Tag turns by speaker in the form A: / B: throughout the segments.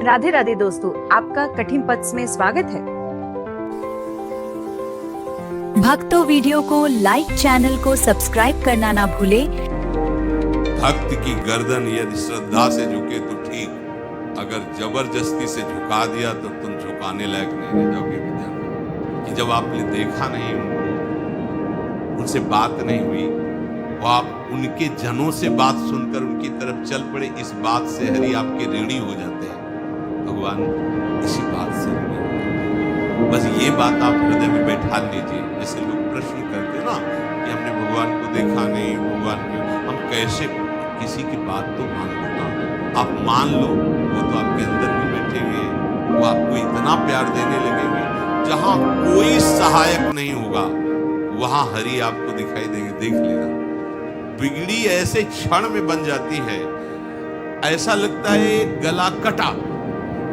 A: राधे राधे दोस्तों, आपका कठिन पथ में स्वागत है।
B: भक्तों, वीडियो को लाइक, चैनल को सब्सक्राइब करना ना भूले।
C: भक्त की गर्दन यदि श्रद्धा से झुके तो ठीक, अगर जबरदस्ती से झुका दिया तो तुम झुकाने लायक नहीं रह जाओगे विद्यार्थी। कि जब आपने देखा नहीं उनको, उनसे बात नहीं हुई, वो आप उनके जनों से बात सुनकर उनकी तरफ चल पड़े, इस बात से हरि आपके ऋणी हो जाते हैं। भगवान इसी बात से ऋणी हो जाते हैं। बस ये बात आप हृदय में बैठा लीजिए। जैसे लोग प्रश्न करते हैं ना कि हमने भगवान को देखा नहीं, भगवान को हम कैसे, किसी की बात तो मान लो ना। आप मान लो, वो तो आपके अंदर भी बैठेंगे, वो आपको इतना प्यार देने लगेंगे। जहां कोई सहायक नहीं होगा वहां हरि आपको दिखाई देंगे। देख लेना, बिगड़ी ऐसे क्षण में बन जाती है, ऐसा लगता है गला कटा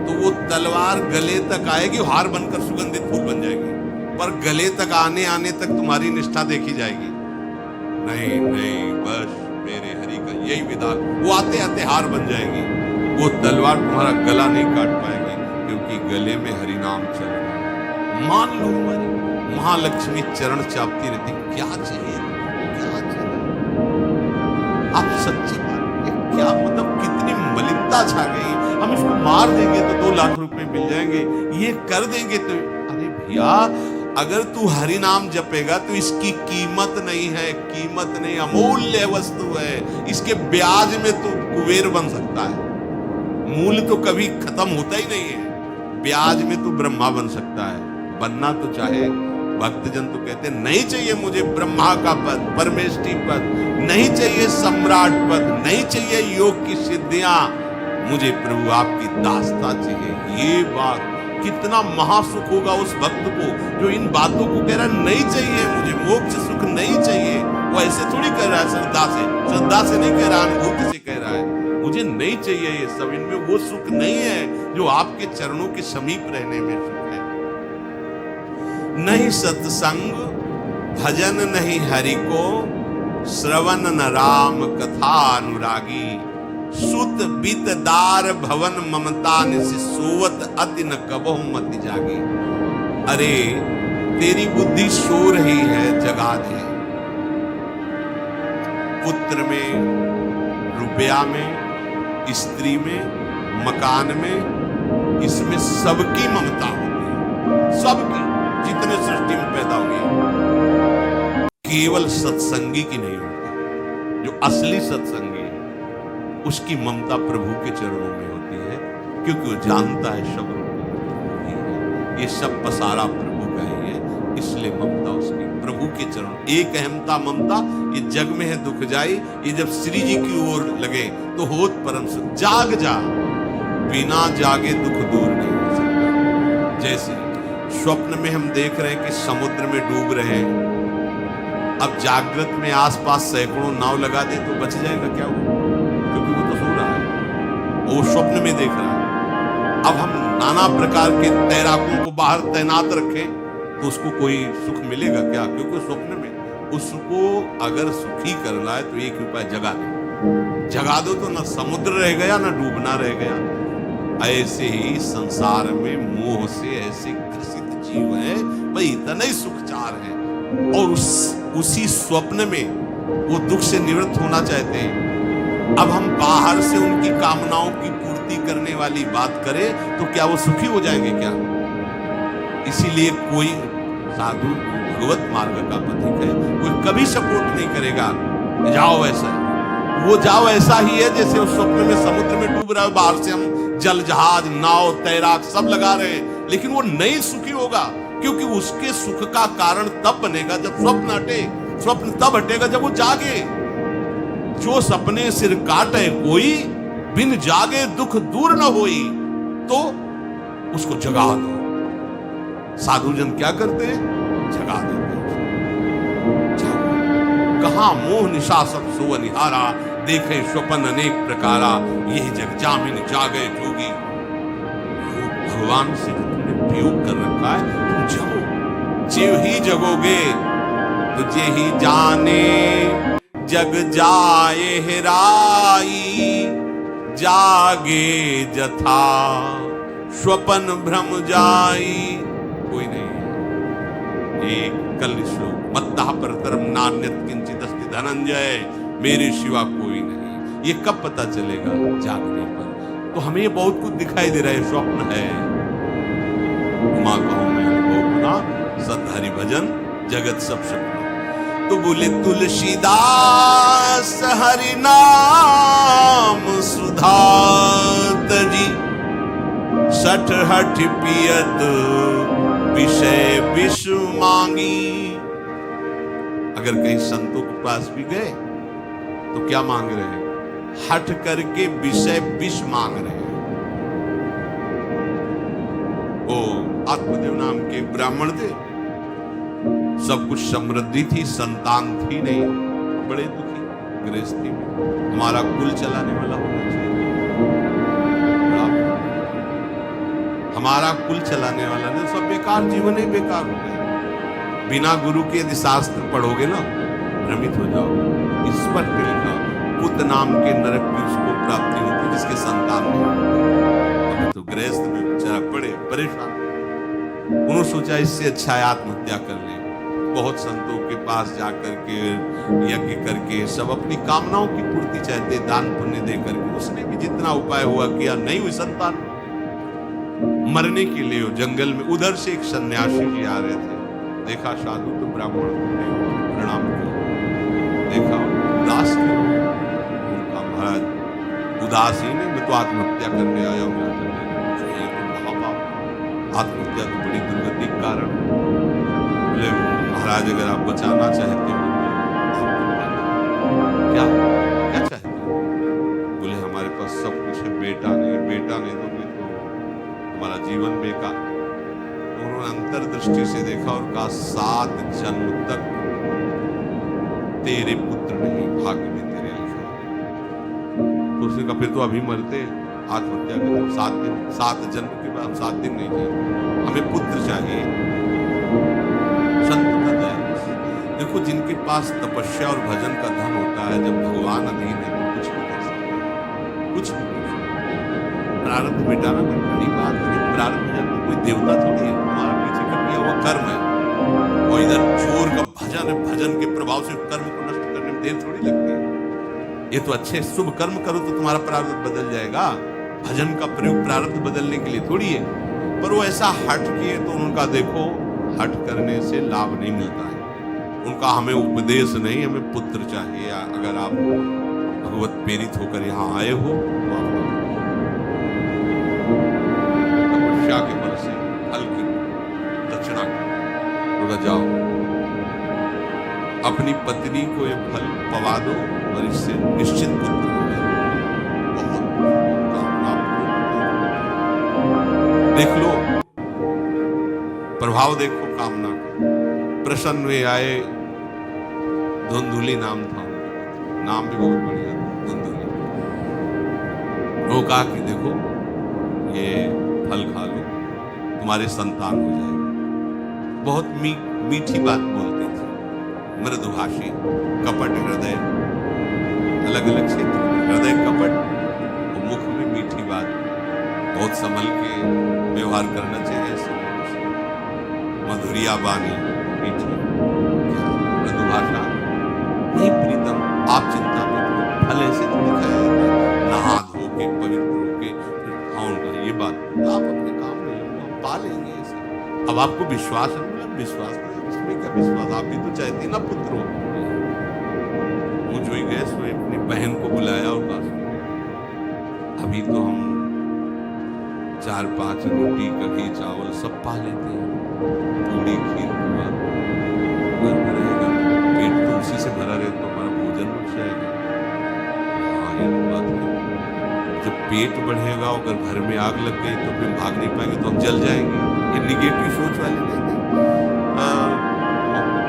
C: तो वो तलवार गले तक आएगी, हार बनकर सुगंधित फूल बन जाएगी, पर गले तक आने आने तक तुम्हारी निष्ठा देखी जाएगी। नहीं नहीं, बस मेरे हरि का यही विधान, वो आते आते हार बन जाएगी। वो तलवार तुम्हारा गला नहीं काट पाएगी, क्योंकि गले में हरि नाम चल रहा है। मान लो हमारी महालक्ष्मी चरण चापती रहती, क्या चाहिए, क्या चाहिए। आप सच्ची बात, क्या मतलब कितनी मलिनता छा गई। हम इसको मार देंगे तो 2 लाख रुपए मिल जाएंगे, ये कर देंगे तो, अरे भैया अगर तू हरि नाम जपेगा तो इसकी कीमत नहीं है, कीमत नहीं, अमूल्य वस्तु है। इसके ब्याज में तो कुबेर बन सकता है, मूल तो कभी खत्म होता ही नहीं है। ब्याज में तो ब्रह्मा बन सकता है, बनना तो चाहे। भक्तजन तो कहते नहीं चाहिए मुझे ब्रह्मा का पद, परमेष्ठी पद, नहीं चाहिए सम्राट पद, नहीं चाहिए योग की सिद्धियां, मुझे प्रभु आपकी दास्ता चाहिए। ये बात कितना महासुख होगा उस भक्त को जो इन बातों को कह रहा है, नहीं चाहिए मुझे मोक्ष सुख नहीं चाहिए। वो ऐसे थोड़ी कह रहा है, श्रद्धा से नहीं कह रहा, अनुभूति से कह रहा है, मुझे नहीं चाहिए ये सब, इनमें वो सुख नहीं है जो आपके चरणों के समीप रहने में सुख है। नहीं सत्संग भजन नहीं हरि को, श्रवण न राम कथा अनुरागी। सुत बित दार भवन ममता निसि सोवत अति न कबहु मति जागी। अरे तेरी बुद्धि सो रही है, जगा दे। पुत्र में, रुपया में, स्त्री में, मकान में, इसमें सबकी ममता होगी, सबकी, जितने सृष्टि में पैदा हुई। केवल सत्संगी की नहीं होती। जो असली सत्संगी है उसकी ममता प्रभु के चरणों में होती है, क्योंकि वो जानता है सब ये सब पसारा प्रभु का ही है, इसलिए ममता उसकी प्रभु के चरण। एक अहमता ममता ये जग में है दुख जाई, ये जब श्री जी की ओर लगे तो होत परम सुख। जाग जा, बिना जागे दुख दूर नहीं हो सकता। जैसे स्वप्न में हम देख रहे हैं कि समुद्र में डूब रहे हैं, अब जागृत में आसपास सैकड़ों नाव लगा दे तो बच जाएगा क्या वो? क्योंकि वो तो सो रहा है, वो स्वप्न में देख रहा है। अब हम नाना प्रकार के तैराकों को बाहर तैनात रखें तो उसको कोई सुख मिलेगा क्या? क्योंकि स्वप्न में उसको अगर सुखी करना है तो एक उपाय, जगा दो। जगा दो तो ना समुद्र रह गया ना डूबना रह गया। ऐसे ही संसार में मोह से ऐसे ग्रसित जीव है, भाई इतना ही सुख चार है, और उसी स्वप्न में वो दुख से निवृत्त होना चाहते हैं। अब हम बाहर से उनकी कामनाओं की पूर्ति करने वाली बात करें तो क्या वो सुखी हो जाएंगे क्या? इसीलिए कोई साधु भगवत मार्ग का पथिक है, कोई कभी सपोर्ट नहीं करेगा जाओ ऐसा, वो जाओ ऐसा ही है जैसे उस स्वप्न में समुद्र में डूब रहा है, बाहर से हम जल जहाज नाव तैराक सब लगा रहे हैं, लेकिन वो नहीं सुखी होगा, क्योंकि उसके सुख का कारण तब बनेगा जब स्वप्न हटे। स्वप्न तब हटेगा जब वो जागे। जो सपने सिर काटे कोई, बिन जागे दुख दूर न होई। तो उसको जगा दो। साधुजन क्या करते हैं? जगा देते हैं। कहां मोह निशा सब सो निहारा, देखे स्वपन अनेक प्रकारा, यही जग जामिन जागे जोगी। भगवान से तुमने प्रयोग कर रखा है, तुम जगो, जीव ही जगोगे तुझे ही जाने जग जाए हेराई। जागे जथा स्वपन भ्रम जाई। कोई नहीं है। एक कल श्लोक मत्तः परतरम नान्यत् किंचित् अस्ति धनंजय, मेरे सिवा कोई नहीं। ये कब पता चलेगा? जागने पर। तो हमें ये बहुत कुछ दिखाई दे रहा है, स्वप्न है। माँ कहूं मैं अनुभव ना सत हरि भजन जगत सब सपना। तो बोले तुलसीदास हरि नाम सुधा तजी, सठ हठ पियत विषय विष मांगी। अगर कहीं संतों के पास भी गए तो क्या मांग रहे हैं? हठ करके विषय विष मांग रहे हैं। ओ आत्मदेव नाम के ब्राह्मण थे, सब कुछ समृद्धि थी, संतान थी नहीं, बड़े दुखी गृहस्थी में। हमारा कुल चलाने वाला होना चाहिए, हमारा कुल चलाने वाला नहीं, सब बेकार, जीवन ही बेकार हो गया। बिना गुरु के यदि शास्त्र पढ़ोगे ना, भ्रमित हो जाओगे। इस पर लिखा पुत्र नाम के नरक की उसको प्राप्ति होती है जिसके संतान नहीं। अभी तो गृहस्थ में बेचारा पड़े परेशान, उन्होंने सोचा इससे अच्छा है आत्महत्या कर ले। बहुत संतों के पास जाकर के यज्ञ करके सब अपनी कामनाओं की पूर्ति चाहते, दान पुण्य दे करके। उसने भी जितना उपाय हुआ किया, नहीं हुई संतान। मरने के लिए जंगल में उधर से एक सन्यासी जी आ रहे थे, देखा साधु तो ब्राह्मण प्रणाम किया, देखा उदास क्यों? उनका महाराज उदासीन है, मैं तो आत्महत्या करने आया हूँ। ये तो महापाप, आत्महत्या तो बड़ी दुर्गति का कारण। बोले महाराज अगर आप बचाना चाहते हो तो क्या क्या चाहते हो? बोले हमारे पास सब कुछ है, बेटा नहीं दोगे तो हमारा जीवन बेकार। उन्होंने अंतर्दृष्टि से देखा और कहा 7 जन्म तक तेरे पुत्र नहीं, भाग्य में तेरे लिखा। तो उसने कहा फिर तो अभी मरते, आत्महत्या करते। 7 जन्म के बाद हम 7 दिन नहीं जिए, हमें पुत्र चाहिए। संत का दया। देखो जिनके पास तपस्या और भजन का धन होता है, जब भगवान अधीन है तो कुछ भी कर सकते हैं, कुछ भी कर सकते हैं। प्रारब्ध मिटाना कोई बड़ी बात नहीं। प्रारब्ध जब कोई देवता थोड़ी है, हमारा पीछे का किया हुआ कर्म है। और इधर चोर का भजन है, भजन के प्रभाव से कर्म को नष्ट करने में देर थोड़ी लगती है। ये तो अच्छे शुभ कर्म करो तो तुम्हारा प्रारब्ध बदल जाएगा। भजन का प्रयोग प्रारब्ध बदलने के लिए थोड़ी है। पर वो ऐसा हट किए तो उनका देखो, हट करने से लाभ नहीं मिलता है। उनका हमें उपदेश नहीं, हमें पुत्र चाहिए। अगर आप भगवत प्रेरित होकर यहाँ आए हो तो आपका तपस्या के बल से फल की दक्षिणा होगा। जाओ अपनी पत्नी को ये फल पवा दो और इससे निश्चित पुत्र हो जाए। बहुत कामना देख लो, प्रभाव देखो कामना का। प्रसन्न हुए आए, धुंधुली नाम था उनका, नाम भी बहुत बढ़िया धुंधुली। वो कहा कि देखो ये फल खा लो, तुम्हारे संतान हो जाएगा। बहुत मीठी बात बोलती थी, मृदुभाषी, कपट हृदय, अलग अलग क्षेत्र में हृदय कपट और मुख में मीठी बात। बहुत संभल के व्यवहार करना चाहिए। मधुरिया बानी, मीठी मृदुभाषा। नहीं प्रीतम, आप चिंता मत करो, फल ऐसे तो दिखाया नहा धो के पवित्र होके खाऊंगा, ये बात आप अपने काम में लो, हम पा लेंगे ये सब। अब आपको विश्वास है, विश्वास नहीं, इसमें क्या विश्वास? आप भी तो चाहती ना पुत्र हो। वो जो गए सो अपनी बहन को बुलाया और कहा अभी तो हम 4-5 रोटी कभी चावल सब पा लेते हैं, पूरी खीर हुआ घर में रहेगा, पेट तो उसी से भरा रहे तो हमारा भोजन रुक जाएगा। हाँ ये बात है, जब पेट बढ़ेगा और अगर घर में आग लग गई तो फिर भाग नहीं पाएंगे तो हम जल जाएंगे। ये निगेटिव सोच वाले नहीं।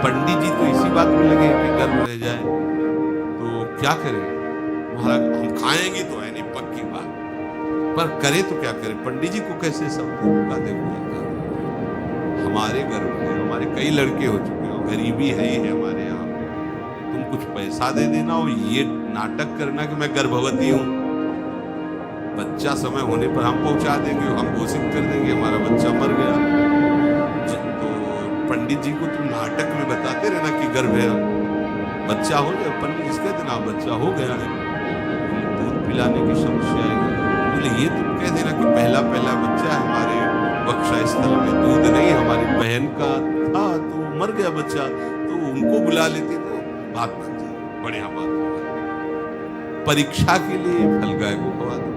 C: पंडित जी तो इसी बात में लगे कि गर्भ रह जाए तो क्या करें महाराज, हम खाएंगे तो है नहीं पक्की बात, पर करें तो क्या करें? पंडित जी को कैसे समझेगा? देखो हमारे घर में हमारे कई लड़के हो चुके हैं, गरीबी है ही है हमारे यहाँ। तुम कुछ पैसा दे देना और ये नाटक करना कि मैं गर्भवती हूँ, बच्चा समय होने पर हम पहुंचा देंगे, हम घोषित कर देंगे हमारा बच्चा मर गया। तो पंडित जी को तुम नाटक में बताते रहना कि गर्भ है, बच्चा हो गया। पंडित जी कहते ना बच्चा हो गया है, दूध पिलाने की समस्या है। बोले ये तुम कह देना कि पहला पहला बच्चा है हमारे वक्षा स्थल में दूध नहीं, हमारी बहन का था तो मर गया बच्चा, तो उनको बुला लेती तो बात बन जाए, बढ़िया बात होगा। परीक्षा के लिए फल गाय को खवा दो,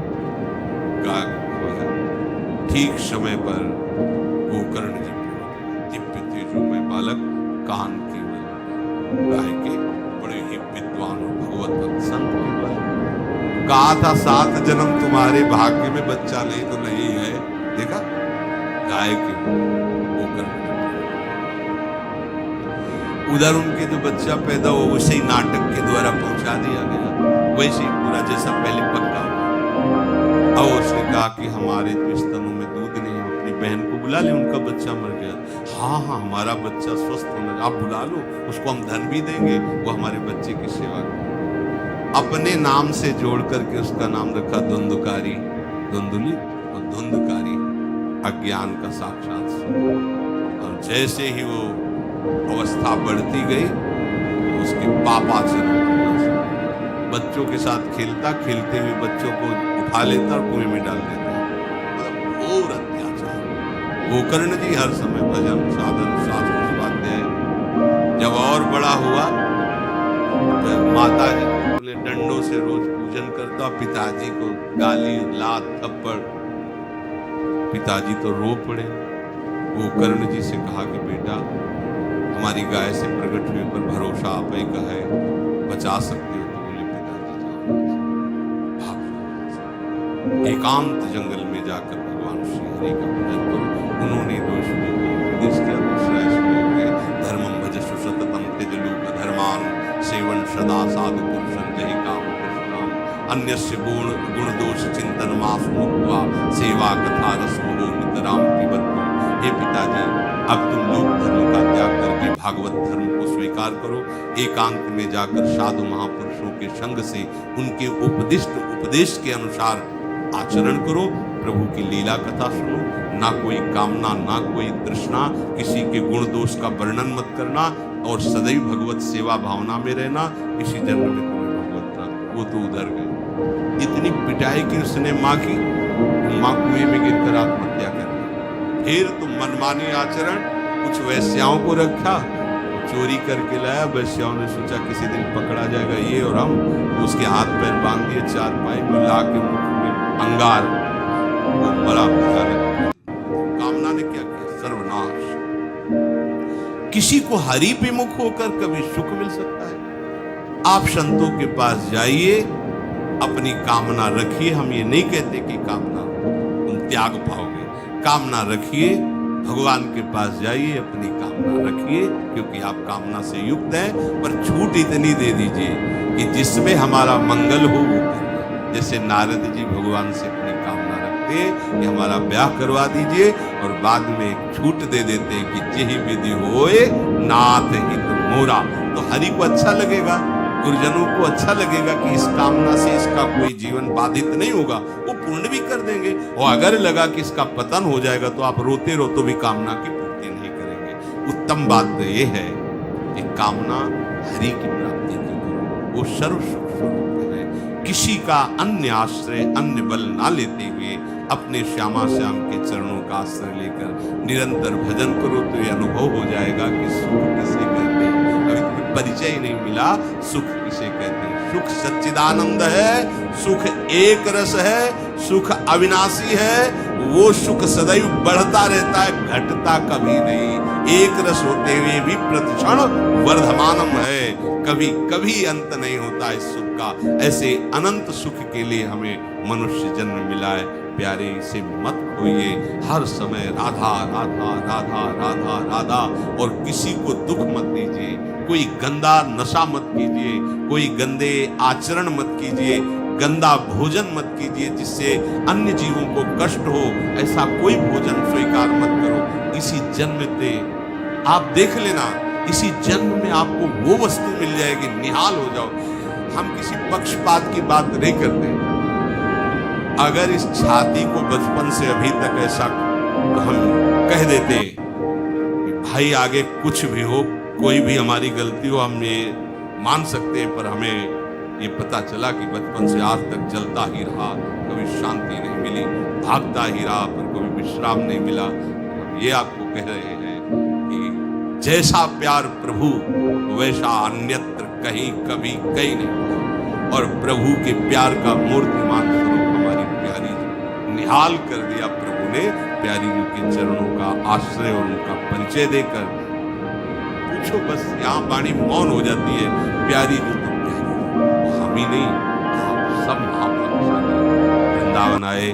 C: गाय को खवाया ठीक समय पर। गोकर्ण जी दिव्य तेजोमय बालक कान केवल गाय के बड़े ही विद्वान और भगवत भक्त संत केवल। कहा था 7 जन्म तुम्हारे भाग्य में बच्चा नहीं तो नहीं है, देखा गाय के गोकर्ण। उधर उनके जो बच्चा पैदा हुआ उसे ही नाटक के द्वारा पहुंचा दिया गया, वैसे ही पूरा जैसा पहले पक्का हुआ। और उसने कहा कि हमारे तो स्तनों में दूध नहीं है, अपनी बहन को बुला ले, उनका बच्चा मर गया। हाँ हाँ हमारा बच्चा स्वस्थ होना, आप बुला लो, उसको हम धन भी देंगे, वो हमारे बच्चे की सेवा करे। अपने नाम से जोड़ करके उसका नाम रखा धुंधकारी, धुंधुली और धुंधकारी, अज्ञान का साक्षात स्वरूप। और जैसे ही वो अवस्था बढ़ती गई तो उसके पापाचरण, बच्चों के साथ खेलता, खेलते हुए बच्चों को उठा लेता और कुएं में डाल देता, मतलब घोर अत्याचार। गोकर्ण जी हर समय भजन साधन शास्त्र स्वाध्याय। जब और बड़ा हुआ तो माता जी बोले डंडों से रोज पूजन करता, पिताजी को गाली लात थप्पड़, पिताजी तो रो पड़े। गोकर्ण जी से कहा कि बेटा हमारी गाय से प्रकट हुए पर भरोसा आप ही का है, बचा सकते हो। तो बोले पिताजी जाओ, भाग एकांत जंगल में जाकर भगवान श्री हरि का भजन करो। उन्होंने दोष में उपदेश किया, दूसरा श्लोक है धर्मम भजस्व सततम त्यज लोक धर्मान सेवन सदा साधु पुरुषं जहि काम कृष्णाम अन्यस्य गुण दोष चिंतन मास मुक्त्वा सेवा कथा रस मुहो नितराम पिबन्तु। हे पिताजी अब तुम लोक धर्म का त्याग करके भागवत धर्म को स्वीकार करो, एकांत में जाकर साधु महापुरुषों के संग से उनके उपदिष्ट उपदेश के अनुसार आचरण करो, प्रभु की लीला कथा सुनो, ना कोई कामना ना कोई तृष्णा, किसी के गुण दोष का वर्णन मत करना और सदैव भगवत सेवा भावना में रहना। इसी जन्म में तुम्हें भगवत प्राप्त। वो तो उधर गए, इतनी पिटाई की उसने माँ की, माँ कुएं में गिरकर आत्महत्या कर ली। फिर तुम मनमानी आचरण, कुछ वैश्याओं को रखा, चोरी करके लाया, वैश्याओं ने सोचा किसी दिन पकड़ा जाएगा ये और हम, उसके हाथ पैर बांध दिए, चारपाई में ला के मुख में अंगार, वो मरा भयानक। कामना ने क्या किया? सर्वनाश। किसी को हरि पे मुख होकर कभी सुख मिल सकता है? आप संतों के पास जाइए, अपनी कामना रखिए। हम ये नहीं कहते कि कामना तुम त्याग पाओगे, कामना रखिए, भगवान के पास जाइए, अपनी कामना रखिए, क्योंकि आप कामना से युक्त हैं। पर छूट इतनी दे दीजिए कि जिसमें हमारा मंगल हो वो करें। जैसे नारद जी भगवान से अपनी कामना रखते कि हमारा ब्याह करवा दीजिए, और बाद में एक छूट दे देते कि जेहि विधि होए नाथ हित मोरा। तो हरि को अच्छा लगेगा, गुरुजनों को अच्छा लगेगा कि इस कामना से इसका कोई जीवन बाधित नहीं होगा, वो पूर्ण भी कर देंगे। और अगर लगा कि इसका पतन हो जाएगा तो आप रोते रोते भी कामना की पूर्ति नहीं करेंगे। उत्तम बात तो ये है कि कामना हरि की प्राप्ति की करो, वो सर्व सुख स्वरूप है। किसी का अन्य आश्रय अन्य बल ना लेते हुए अपने श्यामा श्याम के चरणों का आश्रय लेकर निरंतर भजन करो तो ये अनुभव हो जाएगा कि सुख किसे कहते हैं। अभी तुम्हें परिचय ही नहीं मिला, सुख किसे कहते हैं। सुख सच्चिदानंद है, सुख एक रस है, सुख अविनाशी है। वो सुख सदैव बढ़ता रहता है, घटता कभी नहीं। एक रस होते हुए भी प्रतिक्षण वर्धमानम है, कभी कभी अंत नहीं होता इस सुख का। ऐसे अनंत सुख के लिए हमें मनुष्य जन्म मिला है। प्यारे इसे मत खोइए, हर समय राधा राधा राधा राधा राधा, और किसी को दुख मत दीजिए, कोई गंदा नशा मत कीजिए, कोई गंदे आचरण मत कीजिए, गंदा भोजन मत कीजिए जिससे अन्य जीवों को कष्ट हो। ऐसा कोई भोजन स्वीकार मत करो। इसी जन्म में आप देख लेना, इसी जन्म में आपको वो वस्तु मिल जाएगी, निहाल हो जाओ। हम किसी पक्षपात की बात नहीं करते, अगर इस छाती को बचपन से अभी तक ऐसा तो हम कह देते कि भाई आगे कुछ भी हो, कोई भी हमारी गलती हो, हम ये मान सकते हैं, पर हमें ये पता चला कि बचपन से आज तक चलता ही रहा, कभी शांति नहीं मिली, भागता ही रहा, पर कभी विश्राम नहीं मिला। हम ये आपको कह रहे हैं कि जैसा प्यार प्रभु वैसा अन्यत्र कहीं कभी कहीं नहीं। और प्रभु के प्यार का मूर्तिमान स्वरूप हमारी प्यारी निहाल कर दिया प्रभु ने, प्यारी जी के चरणों का आश्रय और उनका परिचय देकर। पूछो बस, यहाँ वाणी मौन हो जाती है, प्यारी जी तो प्यारी, हम ही नहीं, आप सब महाभाग्यशाली। वृंदावन आए,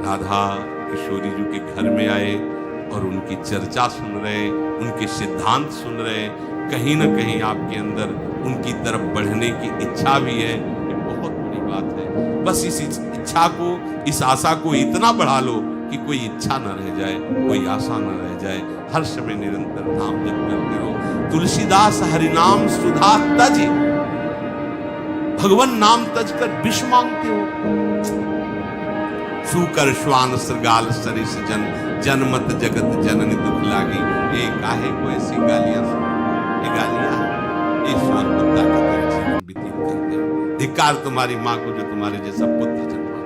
C: राधा किशोरी जी के घर में आए और उनकी चर्चा सुन रहे, उनके सिद्धांत सुन रहे, कहीं ना कहीं आपके अंदर उनकी तरफ बढ़ने की इच्छा भी है। ये बहुत बड़ी बात है। बस इस इच्छा को, इस आशा को इतना बढ़ा लो कि कोई इच्छा न रह जाए, कोई आशा न रह जाए, हर समय निरंतर नाम जप करते रहो। तुलसीदास हरिनाम सुधा तज, भगवान नाम तज कर विष मांगते हो। सूकर श्वान श्रृगाल सरिस जन, जनमत जगत जननी दुख लागी। ये काहे को ऐसी गालियां सुनो, ये गालियां, ये स्वर कुत्ता की तरह जीवन व्यतीत करते हो। धिक्कार तुम्हारी माँ को जो तुम्हारे जैसा पुत्र जन्मा।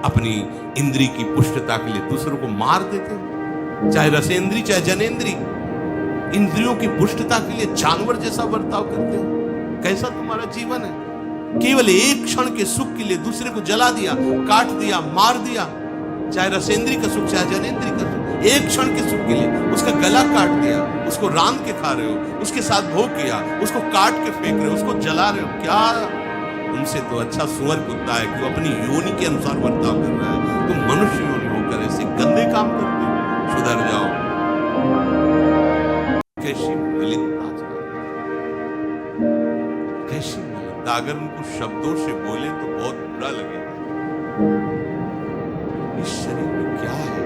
C: अपनी इंद्री की पुष्टता के लिए दूसरों को मार देते हो, चाहे रसेंद्री चाहे जनेंद्री, इंद्रियों की पुष्टता के लिए जानवर जैसा बर्ताव करते हो। कैसा तुम्हारा जीवन है? केवल एक क्षण के सुख के लिए दूसरे को जला दिया, काट दिया, मार दिया, चाहे रसेंद्री का सुख चाहे जनेंद्री का सुख, एक क्षण के सुख के लिए उसका गला काट दिया, उसको रांध के खा रहे हो, उसके साथ भोग किया, उसको काट के फेंक रहे हो, उसको जला रहे हो। क्या उनसे तो अच्छा सुअर कुत्ता है कि वो अपनी योनि के अनुसार बर्ताव कर रहा है। तुम मनुष्य योनि होकर ऐसे गंदे काम करते हो, सुधर जाओ। कैसी मलिनता, कैसी मलिनता। अगर उनको शब्दों से बोले तो बहुत बुरा लगेगा। इस शरीर में क्या है?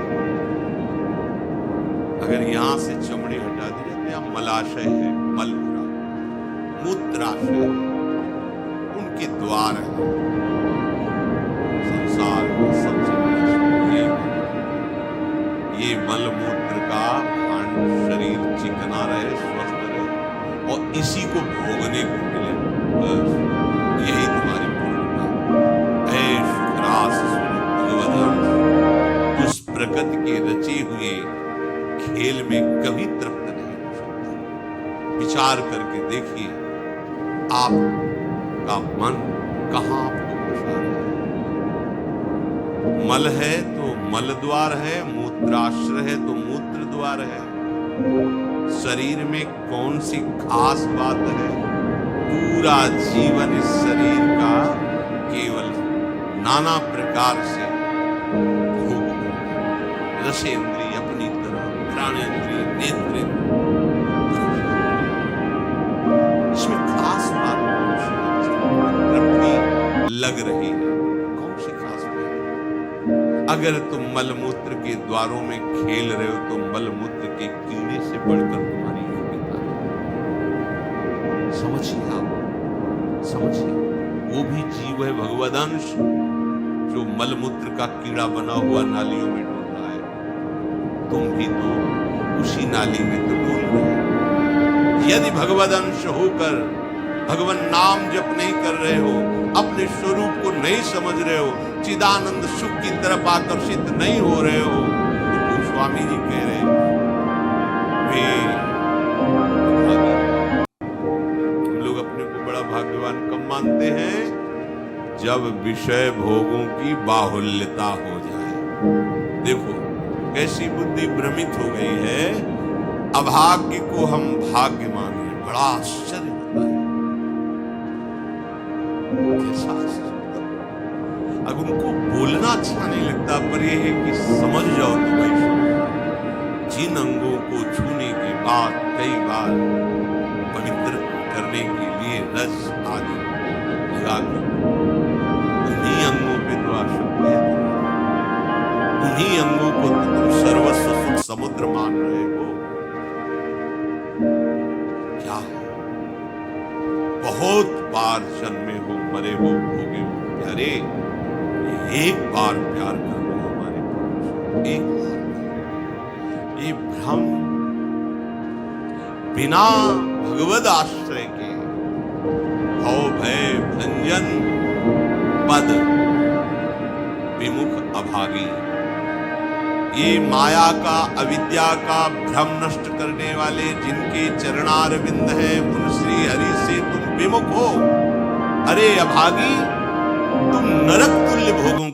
C: अगर यहां से चमड़ी हटा दी जाए तो यहां मलाशय है, मल भरा, मूत्राशय है, उनके द्वार है। संसार में सबसे बड़ी ये मल मूत्र का भांड शरीर चिकना रहे, स्वस्थ रहे और इसी को भोगने को मिले, बस यही तुम्हारी पूर्णता। ऐश रास भगवदंश उस प्रकृति के रचे हुए खेल में कभी तृप्त नहीं हो सकता। विचार करके देखिए, आपका मन कहां आपको फंसा रहा है। मल है तो मल द्वार है, मूत्राश्रय है तो मूत्र द्वार है। शरीर में कौन सी खास बात है? पूरा जीवन इस शरीर का केवल नाना प्रकार से भोग करना। रसेंद्रिय अपनी तरह, घ्राणेंद्रिय, नेत्रेंद्रिय, इसमें खास बात कौन सी तृप्ति लग रही है? कौन सी खास बात? अगर तुम मलमूत्र के द्वारों में खेल रहे हो तो मलमूत्र के कीड़े से बढ़कर तुम्हारी योग्यता है। समझिए, आप समझिए, वो भी जीव है, भगवदंश, जो मलमूत्र का कीड़ा बना हुआ नालियों में डोल रहा है। तुम भी तो उसी नाली में तो डोल रहे हो। यदि भगवदंश होकर भगवान नाम जप नहीं कर रहे हो, अपने स्वरूप को नहीं समझ रहे हो, चिदानंद सुख की तरफ आकर्षित नहीं हो रहे हो, तो गोस्वामी जी कह रहे वे हम लोग अपने को बड़ा भाग्यवान कब मानते हैं? जब विषय भोगों की बाहुल्यता हो जाए। देखो कैसी बुद्धि भ्रमित हो गई है। अभाग्य को हम भाग्य मान रहे, बड़ा आश्चर्य होता है। कैसा आश्चर्य होता है। अब उनको बोलना अच्छा नहीं लगता, पर यह है कि समझ जाओ तो भाई, जिन अंगों को छूने के बाद कई बार पवित्र करने के लिए रस आदि लगा कर उन्हीं अंगों पे तो आसक्ति है, उन्हीं अंगों को तो तुम सर्वस्व सुख समुद्र मान रहे हो। क्या है? बहुत बार जन्मे हो, मरे हो, भोगे हो, अरे एक बार प्यार कर लो हमारे प्रभु से, एक बार। ये भ्रम बिना भगवद आश्रय के भव भय भंजन पद विमुख अभागी, ये माया का अविद्या का भ्रम नष्ट करने वाले जिनके चरणारविंद है, उन श्री हरि से तुम विमुख हो। अरे अभागी, तुम नरक तुल्य भोगों